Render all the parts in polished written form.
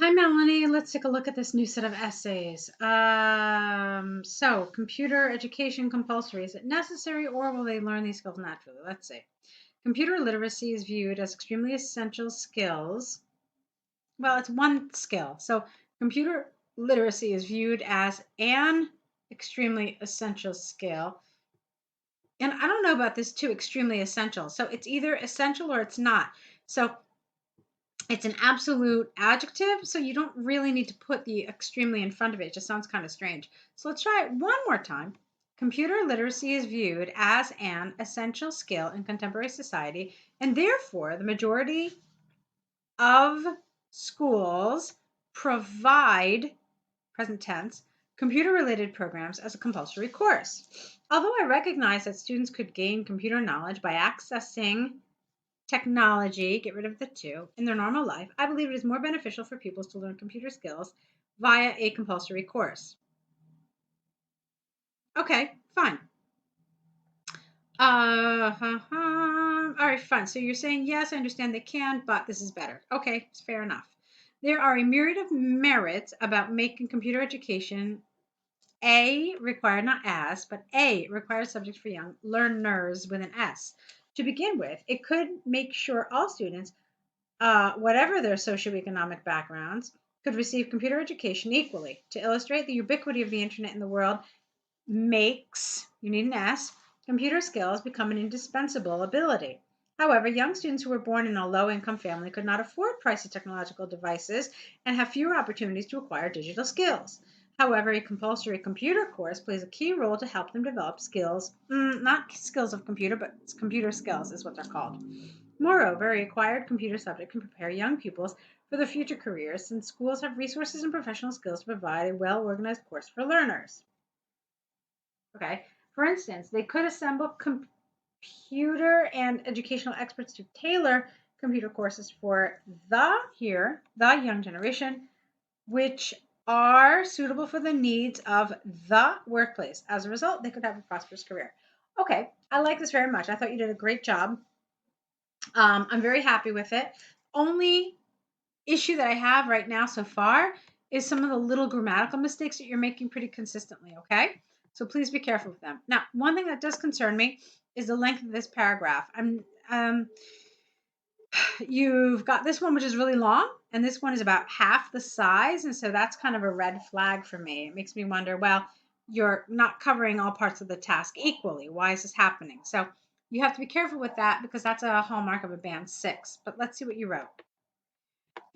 Hi, Melanie. Let's take a look at this new set of essays. Computer education compulsory. Is it necessary or will they learn these skills naturally? Let's see. Computer literacy is viewed as extremely essential skills. Well, it's one skill. So computer literacy is viewed as an extremely essential skill. And I don't know about this too, extremely essential. So it's either essential or it's not. So it's an absolute adjective, so you don't really need to put the extremely in front of it. It just sounds kind of strange. So let's try it one more time. Computer literacy is viewed as an essential skill in contemporary society, and therefore the majority of schools provide, present tense, computer-related programs as a compulsory course. Although I recognize that students could gain computer knowledge by accessing technology, get rid of the two, in their normal life, I believe it is more beneficial for pupils to learn computer skills via a compulsory course. Okay, fine. All right, fine. So you're saying, yes, I understand they can, but this is better. Okay, it's fair enough. There are a myriad of merits about making computer education A required, not as, but A required subject for young learners with an S. To begin with, it could make sure all students whatever their socioeconomic backgrounds, could receive computer education equally. To illustrate the ubiquity of the internet in the world makes, you need an S, computer skills become an indispensable ability. However, young students who were born in a low-income family could not afford pricey technological devices and have fewer opportunities to acquire digital skills. However, a compulsory computer course plays a key role to help them develop skills, not skills of computer, but computer skills is what they're called. Moreover, a required computer subject can prepare young pupils for their future careers since schools have resources and professional skills to provide a well-organized course for learners. Okay. For instance, they could assemble computer and educational experts to tailor computer courses for the young generation, which are suitable for the needs of the workplace. As a result, they could have a prosperous career. Okay, I like this very much. I thought you did a great job. I'm very happy with it. Only issue that I have right now so far is some of the little grammatical mistakes that you're making pretty consistently, okay? So please be careful with them. Now, one thing that does concern me is the length of this paragraph. You've got this one, which is really long, and this one is about half the size, and so that's kind of a red flag for me. It makes me wonder, well, you're not covering all parts of the task equally. Why is this happening? So you have to be careful with that because that's a hallmark of a band 6. But let's see what you wrote.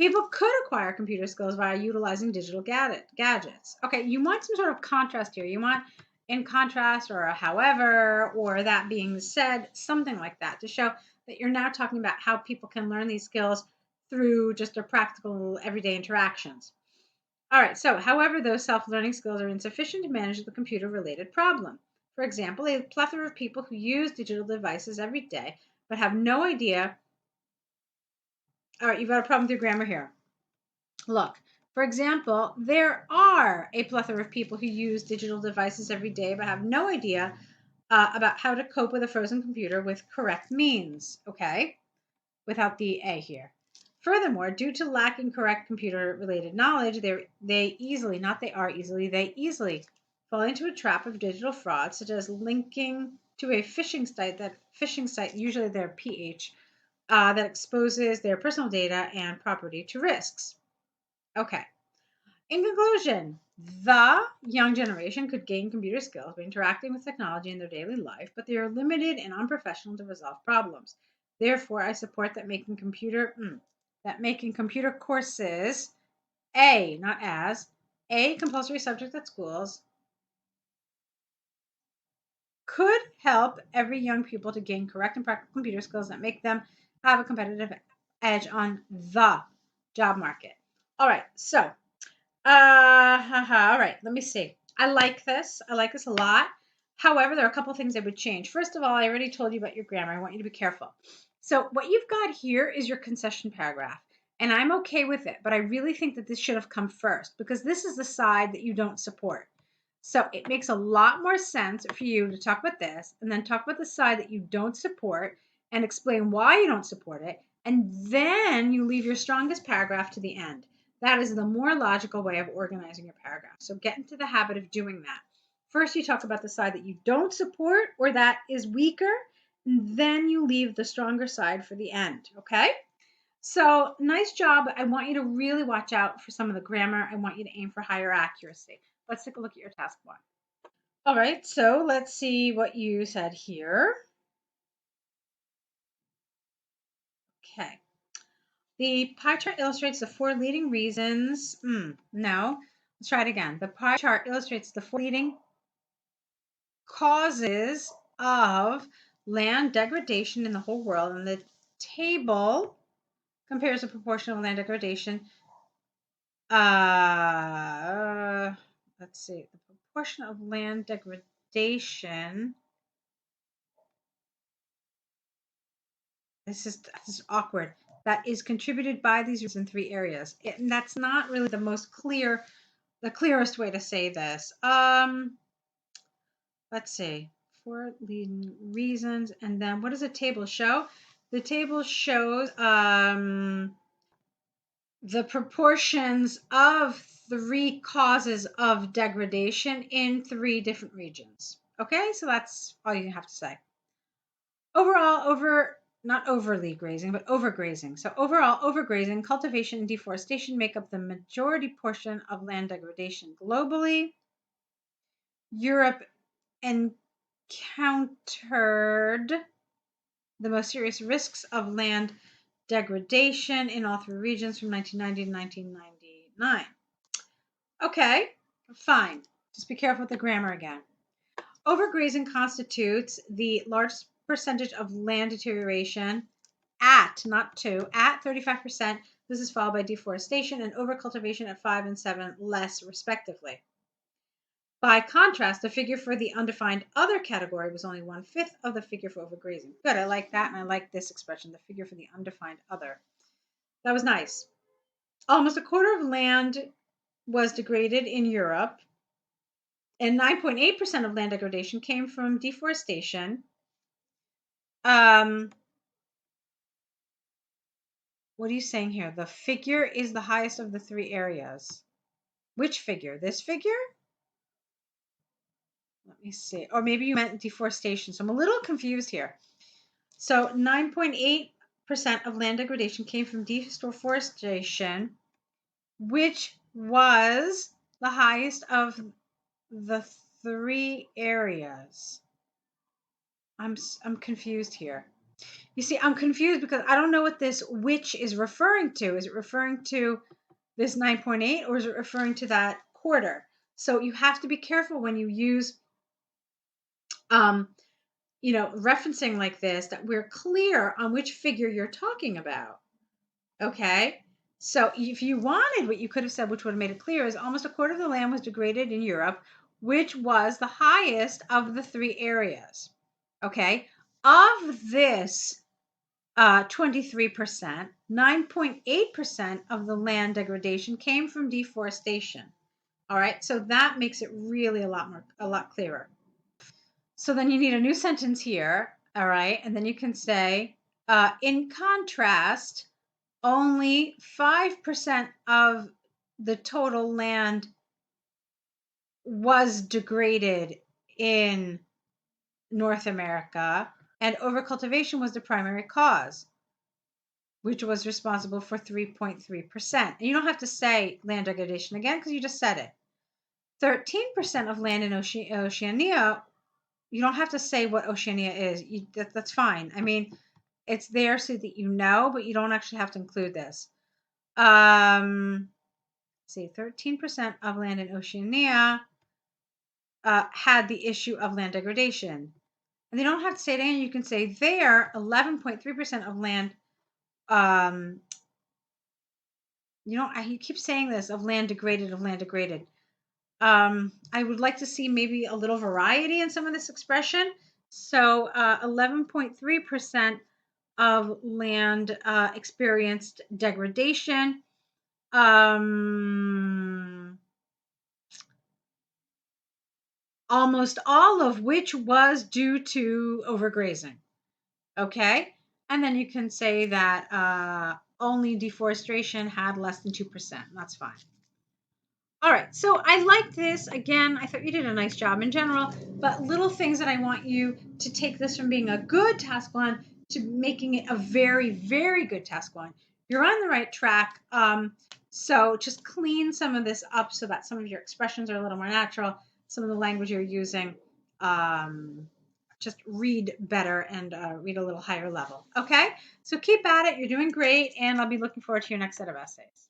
People could acquire computer skills via utilizing digital gadgets. Okay, you want some sort of contrast here. You want in contrast or a however or that being said, something like that to show that you're now talking about how people can learn these skills through just their practical everyday interactions. All right, so however, those self-learning skills are insufficient to manage the computer-related problem. For example, a plethora of people who use digital devices every day but have no idea. All right, you've got a problem with your grammar here. Look, for example, there are a plethora of people who use digital devices every day but have no idea about how to cope with a frozen computer with correct means, okay? Without the A here. Furthermore, due to lacking correct computer-related knowledge, they easily fall into a trap of digital fraud, such as linking to a phishing site, usually their PH, that exposes their personal data and property to risks. Okay. In conclusion, the young generation could gain computer skills by interacting with technology in their daily life, but they are limited and unprofessional to resolve problems. Therefore, I support that making computer courses not as a compulsory subject at schools could help every young pupil to gain correct and practical computer skills that make them have a competitive edge on the job market. All right, so all right, let me see. I like this. I like this a lot. However, there are a couple things I would change. First of all, I already told you about your grammar. I want you to be careful. So what you've got here is your concession paragraph, and I'm okay with it, but I really think that this should have come first because this is the side that you don't support. So it makes a lot more sense for you to talk about this and then talk about the side that you don't support and explain why you don't support it, and then you leave your strongest paragraph to the end. That is the more logical way of organizing your paragraph. So get into the habit of doing that. First, you talk about the side that you don't support or that is weaker, and then you leave the stronger side for the end. Okay? So nice job. I want you to really watch out for some of the grammar. I want you to aim for higher accuracy. Let's take a look at your task one. All right, so let's see what you said here. Okay. The pie chart illustrates the four leading reasons. No, let's try it again. The pie chart illustrates the four leading causes of land degradation in the whole world, and the table compares the proportion of land degradation. Let's see, the proportion of land degradation. This is awkward. That is contributed by these reasons in three areas. And that's not really the clearest way to say this. Let's see. Four leading reasons, and then what does the table show? The table shows the proportions of three causes of degradation in three different regions. Okay, so that's all you have to say. Overall, not overly grazing, but overgrazing. So overall, overgrazing, cultivation, and deforestation make up the majority portion of land degradation globally. Europe encountered the most serious risks of land degradation in all three regions from 1990 to 1999. Okay, fine. Just be careful with the grammar again. Overgrazing constitutes the largest percentage of land deterioration at, not to, at 35%. This is followed by deforestation and overcultivation at 5 and 7 less, respectively. By contrast, the figure for the undefined other category was only 1/5 of the figure for overgrazing. Good, I like that, and I like this expression, the figure for the undefined other. That was nice. Almost a quarter of land was degraded in Europe, and 9.8% of land degradation came from deforestation. What are you saying here? The figure is the highest of the three areas. Which figure? This figure? Let me see. Or maybe you meant deforestation. So I'm a little confused here. So 9.8% of land degradation came from deforestation, which was the highest of the three areas. I'm confused here. You see, I'm confused because I don't know what this which is referring to. Is it referring to this 9.8 or is it referring to that quarter? So you have to be careful when you use referencing like this, that we're clear on which figure you're talking about. Okay? So if you wanted, what you could have said, which would have made it clear, is almost a quarter of the land was degraded in Europe, which was the highest of the three areas. Okay? Of this 23%, 9.8% of the land degradation came from deforestation. All right? So that makes it really a lot clearer. So then you need a new sentence here, all right? And then you can say, in contrast, only 5% of the total land was degraded in North America, and overcultivation was the primary cause, which was responsible for 3.3%. And you don't have to say land degradation again because you just said it. 13% of land in Oceania. You don't have to say what Oceania is. That's fine. I mean, it's there so that you know, but you don't actually have to include this. See, 13% of land in Oceania had the issue of land degradation. And they don't have to say it again. You can say there, 11.3% of land. You keep saying this, of land degraded, of land degraded. I would like to see maybe a little variety in some of this expression. So 11.3% of land experienced degradation. Almost all of which was due to overgrazing. Okay? And then you can say that only deforestation had less than 2%. That's fine. All right, so I like this. Again, I thought you did a nice job in general, but little things that I want you to take this from being a good task one to making it a very, very good task one. You're on the right track. So just clean some of this up so that some of your expressions are a little more natural. Some of the language you're using, just read better and read a little higher level. Okay, so keep at it. You're doing great, and I'll be looking forward to your next set of essays.